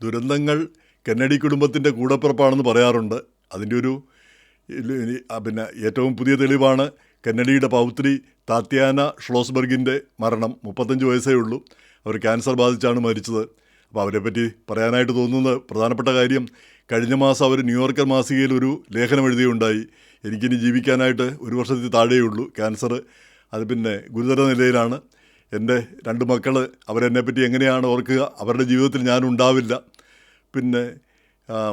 ദുരന്തങ്ങൾ കെന്നഡി കുടുംബത്തിൻ്റെ കൂടപ്പിറപ്പാണെന്ന് പറയാറുണ്ട്. അതിൻ്റെ ഒരു പിന്നെ ഏറ്റവും പുതിയ തെളിവാണ് കെന്നഡിയുടെ പൗത്രി താത്യാന ഷ്ലോസ്ബർഗിൻ്റെ മരണം. 35 വയസ്സേ ഉള്ളൂ. അവർ ക്യാൻസർ ബാധിച്ചാണ് മരിച്ചത്. അപ്പോൾ അവരെപ്പറ്റി പറയാനായിട്ട് തോന്നുന്നത് പ്രധാനപ്പെട്ട കാര്യം, കഴിഞ്ഞ മാസം അവർ ന്യൂയോർക്കർ മാസികയിൽ ഒരു ലേഖനം എഴുതിയുണ്ടായി. എനിക്കിനി ജീവിക്കാനായിട്ട് 1 വർഷത്തിൽ താഴെയുള്ളൂ, ക്യാൻസർ അത് പിന്നെ ഗുരുതര നിലയിലാണ്. എൻ്റെ 2 മക്കൾ അവരെന്നെപ്പറ്റി എങ്ങനെയാണ് ഓർക്കുക, അവരുടെ ജീവിതത്തിൽ ഞാനുണ്ടാവില്ല. പിന്നെ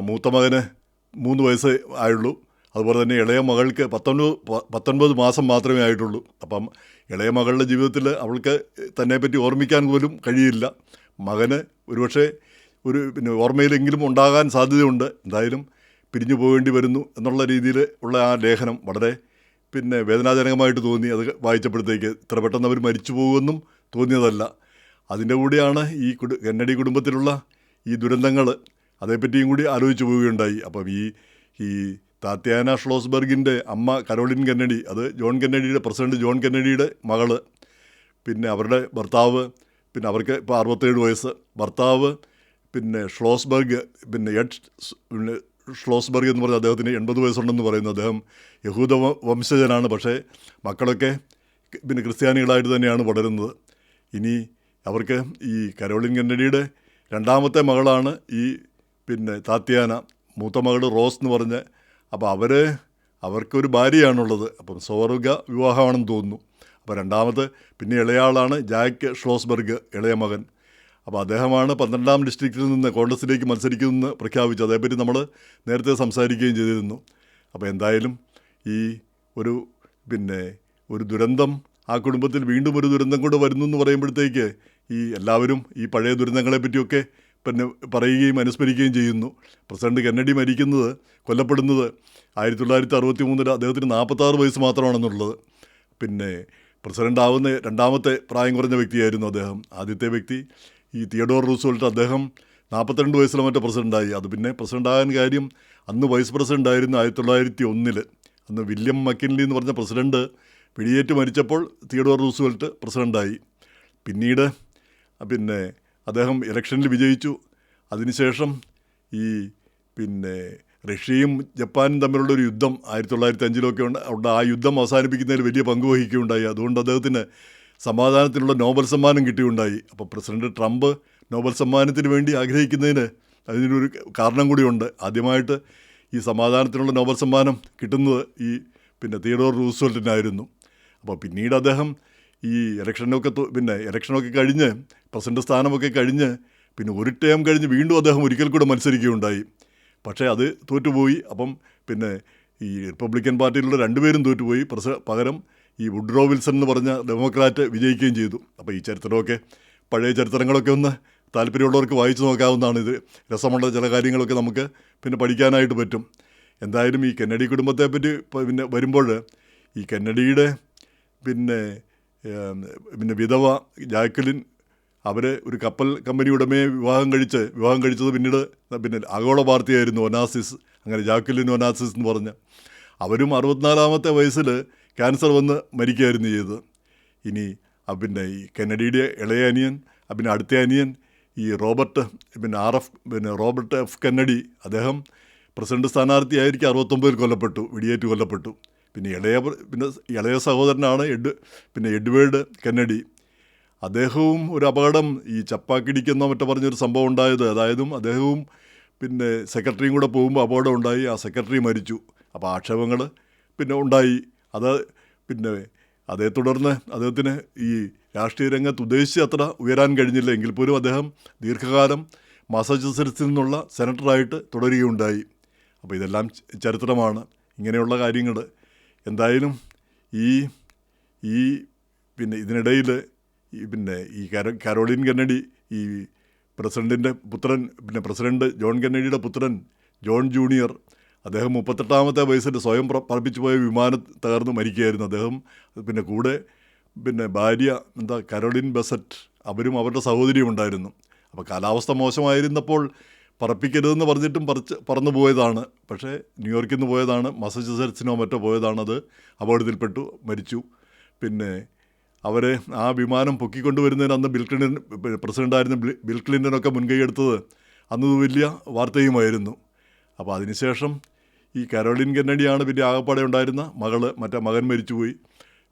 മൂത്ത മകന് 3 വയസ്സ് ആയുള്ളൂ. അതുപോലെ തന്നെ ഇളയ മകൾക്ക് 19 മാസം മാത്രമേ ആയിട്ടുള്ളൂ. അപ്പം ഇളയ മകളുടെ ജീവിതത്തിൽ അവൾക്ക് തന്നെപ്പറ്റി ഓർമ്മിക്കാൻ പോലും കഴിയില്ല. മകന് ഒരുപക്ഷെ പിന്നെ ഓർമ്മയിലെങ്കിലും ഉണ്ടാകാൻ സാധ്യതയുണ്ട്. എന്തായാലും പിരിഞ്ഞു പോകേണ്ടി വരുന്നു എന്നുള്ള രീതിയിൽ ഉള്ള ആ ലേഖനം വളരെ പിന്നെ വേദനാജനകമായിട്ട് തോന്നി. അത് വായിച്ചപ്പോഴത്തേക്ക് ഇത്ര പെട്ടെന്ന് അവർ മരിച്ചു പോകുമെന്നും തോന്നിയതല്ല. അതിൻ്റെ കൂടെയാണ് ഈ കെന്നഡി കുടുംബത്തിലുള്ള ഈ ദുരന്തങ്ങൾ, അതേപ്പറ്റിയും കൂടി ആലോചിച്ച് പോവുകയുണ്ടായി. അപ്പം ഈ താത്യാന ഷ്ലോസ്ബർഗിൻ്റെ അമ്മ കരോളിൻ കെന്നഡി, അത് പ്രസിഡന്റ് ജോൺ കെന്നഡിയുടെ മകള്. പിന്നെ അവരുടെ ഭർത്താവ്, പിന്നെ അവർക്ക് ഇപ്പോൾ 67 വയസ്സ്. ഭർത്താവ് പിന്നെ ഷ്ലോസ്ബർഗ്, പിന്നെ ഷ്ലോസ്ബർഗ് എന്ന് പറഞ്ഞാൽ അദ്ദേഹത്തിന് 80 വയസ്സുണ്ടെന്ന് പറയുന്നു. അദ്ദേഹം യഹൂദ വംശജനാണ്. പക്ഷേ മക്കളൊക്കെ പിന്നെ ക്രിസ്ത്യാനികളായിട്ട് തന്നെയാണ് വളരുന്നത്. ഇനി അവർക്ക് ഈ കരോളിൻ കെന്നഡിയുടെ 2ാമത്തെ മകളാണ് ഈ പിന്നെ താത്യാന. മൂത്ത മകൾ റോസ് എന്ന് പറഞ്ഞ്. അപ്പോൾ അവർക്കൊരു ഭാര്യയാണുള്ളത്. അപ്പം സ്വർഗ വിവാഹമാണെന്ന് തോന്നുന്നു. അപ്പോൾ 2ാമത് പിന്നെ ഇളയാളാണ് ജാക്ക് ഷ്ലോസ്ബർഗ്, ഇളയ മകൻ. അപ്പോൾ അദ്ദേഹമാണ് 12ാം ഡിസ്ട്രിക്റ്റിൽ നിന്ന് കോൺഗ്രസിലേക്ക് മത്സരിക്കുമെന്ന് പ്രഖ്യാപിച്ചു. അതേപ്പറ്റി നമ്മൾ നേരത്തെ സംസാരിക്കുകയും ചെയ്തിരുന്നു. അപ്പോൾ എന്തായാലും ഈ ഒരു ദുരന്തം ആ കുടുംബത്തിൽ വീണ്ടും ഒരു ദുരന്തം കൊണ്ട് വരുന്നു എന്ന് പറയുമ്പോഴത്തേക്ക് എല്ലാവരും ഈ പഴയ ദുരന്തങ്ങളെ പറ്റിയൊക്കെ പിന്നെ പറയുകയും അനുസ്മരിക്കുകയും ചെയ്യുന്നു. പ്രസിഡന്റ് കെന്നഡി കൊല്ലപ്പെടുന്നത് 1963 അദ്ദേഹത്തിന് 46 വയസ്സ് മാത്രമാണെന്നുള്ളത്. പിന്നെ പ്രസിഡന്റ് ആവുന്ന 2ാമത്തെ പ്രായം കുറഞ്ഞ വ്യക്തിയായിരുന്നു അദ്ദേഹം. ആദ്യത്തെ വ്യക്തി ഈ തിയഡോർ റൂസ്വെൽറ്റ്, അദ്ദേഹം 42 വയസ്സിലെ മറ്റേ പ്രസിഡൻ്റായി. അത് പിന്നെ പ്രസിഡൻ്റാകാൻ കാര്യം, അന്ന് വൈസ് പ്രസിഡൻ്റ് ആയിരുന്നു 1901. അന്ന് വില്യം മക്കിൻലി എന്ന് പറഞ്ഞ പ്രസിഡന്റ് വെടിയേറ്റ് മരിച്ചപ്പോൾ തിയഡോർ റൂസ്വെൽറ്റ് പ്രസിഡൻ്റായി. പിന്നീട് പിന്നെ അദ്ദേഹം ഇലക്ഷനിൽ വിജയിച്ചു. അതിനുശേഷം പിന്നെ റഷ്യയും ജപ്പാനും തമ്മിലുള്ളൊരു യുദ്ധം 1905 ഉണ്ട്. ആ യുദ്ധം അവസാനിപ്പിക്കുന്നതിൽ വലിയ പങ്ക് വഹിക്കുകയുണ്ടായി. അതുകൊണ്ട് അദ്ദേഹത്തിന് സമാധാനത്തിനുള്ള നോബൽ സമ്മാനം കിട്ടിയുണ്ടായി. അപ്പോൾ പ്രസിഡന്റ് ട്രംപ് നോബൽ സമ്മാനത്തിന് വേണ്ടി ആഗ്രഹിക്കുന്നതിന് അതിനൊരു കാരണം കൂടിയുണ്ട്. ആദ്യമായിട്ട് ഈ സമാധാനത്തിനുള്ള നോബൽ സമ്മാനം കിട്ടുന്നത് പിന്നെ തിയഡോർ റൂസ്വെൽറ്റിനായിരുന്നു. അപ്പോൾ പിന്നീട് അദ്ദേഹം ഈ ഇലക്ഷനൊക്കെ കഴിഞ്ഞ്, പ്രസിഡന്റ് സ്ഥാനമൊക്കെ കഴിഞ്ഞ്, പിന്നെ ഒരു ടേം കഴിഞ്ഞ് വീണ്ടും അദ്ദേഹം ഒരിക്കൽ കൂടെ മത്സരിക്കുകയുണ്ടായി. പക്ഷേ അത് തോറ്റുപോയി. അപ്പം പിന്നെ ഈ റിപ്പബ്ലിക്കൻ പാർട്ടിയിലുള്ള 2 പേരും തോറ്റുപോയി. പകരം ഈ വുഡ്രോ വിൽസൺ എന്ന് പറഞ്ഞ ഡെമോക്രാറ്റ് വിജയിക്കുകയും ചെയ്തു. അപ്പോൾ ഈ ചരിത്രമൊക്കെ, പഴയ ചരിത്രങ്ങളൊക്കെ ഒന്ന് താല്പര്യമുള്ളവർക്ക് വായിച്ചു നോക്കാവുന്നതാണ്. ഇത് രസമുള്ള ചില കാര്യങ്ങളൊക്കെ നമുക്ക് പിന്നെ പഠിക്കാനായിട്ട് പറ്റും. എന്തായാലും ഈ കെന്നഡി കുടുംബത്തെ പറ്റി പിന്നെ വരുമ്പോൾ, ഈ കെന്നഡിയുടെ പിന്നെ വിധവ ജാക്വലിൻ, അവർ ഒരു കപ്പൽ കമ്പനി ഉടമയെ വിവാഹം കഴിച്ചത് പിന്നെ ആഗോള വാർത്തയായിരുന്നു, ഒനാസിസ്. അങ്ങനെ ജാക്വലിൻ ഒനാസിസ് എന്ന് പറഞ്ഞ് അവരും 64ാമത്തെ വയസ്സിൽ ക്യാൻസർ വന്ന് മരിക്കുകയായിരുന്നു ചെയ്തത്. ഇനി പിന്നെ ഈ കെന്നഡിയുടെ ഇളയ അനിയൻ, പിന്നെ അടുത്ത അനിയൻ ഈ റോബർട്ട് എഫ് കെന്നഡി, അദ്ദേഹം പ്രസിഡന്റ് സ്ഥാനാർത്ഥിയായിരിക്കും 69-ൽ വെടിയേറ്റ് കൊല്ലപ്പെട്ടു. പിന്നെ ഇളയ സഹോദരനാണ് എഡ്വേർഡ് കെന്നഡി. അദ്ദേഹവും ഒരു അപകടം, ഈ ചപ്പാക്കിടിക്കെന്നോ മറ്റോ പറഞ്ഞൊരു സംഭവം ഉണ്ടായത്. അദ്ദേഹവും പിന്നെ സെക്രട്ടറിയും കൂടെ പോകുമ്പോൾ അപകടം ഉണ്ടായി. ആ സെക്രട്ടറി മരിച്ചു. അപ്പോൾ ആക്ഷേപങ്ങൾ പിന്നെ ഉണ്ടായി. പിന്നെ അതേ തുടർന്ന് അദ്ദേഹത്തിന് ഈ രാഷ്ട്രീയ രംഗത്ത് ഉദ്ദേശിച്ച് അത്ര ഉയരാൻ കഴിഞ്ഞില്ല. എങ്കിൽ പോലും അദ്ദേഹം ദീർഘകാലം മാസച്യൂസെറ്റ്സിൽ നിന്നുള്ള സെനറ്ററായിട്ട് തുടരുകയുണ്ടായി. അപ്പോൾ ഇതെല്ലാം ചരിത്രമാണ്, ഇങ്ങനെയുള്ള കാര്യങ്ങൾ. എന്തായാലും പിന്നെ ഇതിനിടയിൽ ഈ കരോളിൻ കെന്നഡി, ഈ പ്രസിഡൻറ്റിൻ്റെ പുത്രൻ, പിന്നെ പ്രസിഡന്റ് ജോൺ കെന്നഡിയുടെ പുത്രൻ ജോൺ ജൂനിയർ, അദ്ദേഹം 38ാമത്തെ വയസ്സിൽ സ്വയം പറപ്പിച്ചു പോയ വിമാനം തകർന്ന് മരിക്കുകയായിരുന്നു. അദ്ദേഹം പിന്നെ കൂടെ ഭാര്യ കരോളിൻ ബെസറ്റ്, അവരും അവരുടെ സഹോദരിയും ഉണ്ടായിരുന്നു. അപ്പോൾ കാലാവസ്ഥ മോശമായിരുന്നപ്പോൾ പറപ്പിക്കരുതെന്ന് പറഞ്ഞിട്ടും പറന്നു പോയതാണ്. പക്ഷേ ന്യൂയോർക്കിൽ നിന്ന് പോയതാണ്, മസാച്യൂസെറ്റ്സിനോ മറ്റോ പോയതാണ്. അത് അപകടത്തിൽപ്പെട്ടു, മരിച്ചു. പിന്നെ അവരെ ആ വിമാനം പൊക്കിക്കൊണ്ടുവരുന്നതിന് അന്ന് പ്രസിഡൻ്റായിരുന്ന ബിൽ ക്ലിൻ്റനൊക്കെ മുൻകൈ എടുത്തത് അന്നത് വലിയ വാർത്തയുമായിരുന്നു. അപ്പോൾ അതിനുശേഷം ഈ കരോളിൻ കെന്നഡിയാണ് പിന്നെ ആകപ്പാടെ ഉണ്ടായിരുന്ന മറ്റേ മകൻ മരിച്ചുപോയി.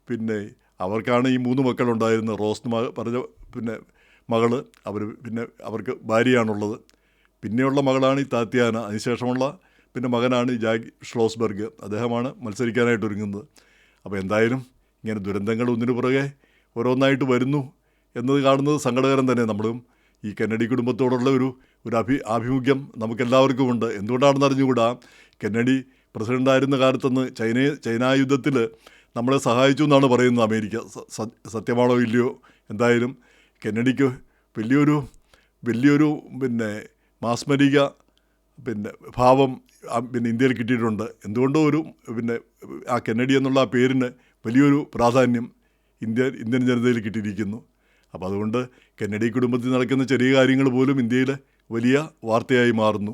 പിന്നെ അവർക്കാണ് ഈ 3 മക്കളുണ്ടായിരുന്നത്. റോസ് പറഞ്ഞ പിന്നെ മകള്, പിന്നെ അവർക്ക് ഭാര്യയാണുള്ളത്. പിന്നെയുള്ള മകളാണ് ഈ താത്യാന. അതിനുശേഷമുള്ള പിന്നെ മകനാണ് ഈ ജാക്ക് ഷ്ലോസ്ബർഗ്. അദ്ദേഹമാണ് മത്സരിക്കാനായിട്ട് ഒരുങ്ങുന്നത്. അപ്പോൾ എന്തായാലും ഇങ്ങനെ ദുരന്തങ്ങൾ ഒന്നിനു പുറകെ ഓരോന്നായിട്ട് വരുന്നു എന്നത് കാണുന്നത് സങ്കടകരം തന്നെ. നമ്മളും ഈ കെന്നഡി കുടുംബത്തോടുള്ള ഒരു ആഭിമുഖ്യം നമുക്കെല്ലാവർക്കും ഉണ്ട്. എന്തുകൊണ്ടാണെന്ന് അറിഞ്ഞുകൂടാ. കെന്നഡി പ്രസിഡൻ്റായിരുന്ന കാലത്തുനിന്ന് ചൈന യുദ്ധത്തിൽ നമ്മളെ സഹായിച്ചു എന്നാണ് പറയുന്നത് അമേരിക്ക. സത്യമാണോ ഇല്ലയോ? എന്തായാലും കെന്നഡിക്ക് വലിയൊരു പിന്നെ മാസ്മരിക പിന്നെ ഭാവം പിന്നെ ഇന്ത്യയിൽ കിട്ടിയിട്ടുണ്ട്. എന്തുകൊണ്ടോ പിന്നെ ആ കെന്നഡി എന്നുള്ള ആ പേരിന് വലിയൊരു പ്രാധാന്യം ഇന്ത്യൻ ജനതയിൽ കിട്ടിയിരിക്കുന്നു. അപ്പോൾ അതുകൊണ്ട് കെന്നഡി കുടുംബത്തിൽ നടക്കുന്ന ചെറിയ കാര്യങ്ങൾ പോലും ഇന്ത്യയിൽ വലിയ വാർത്തയായി മാറുന്നു.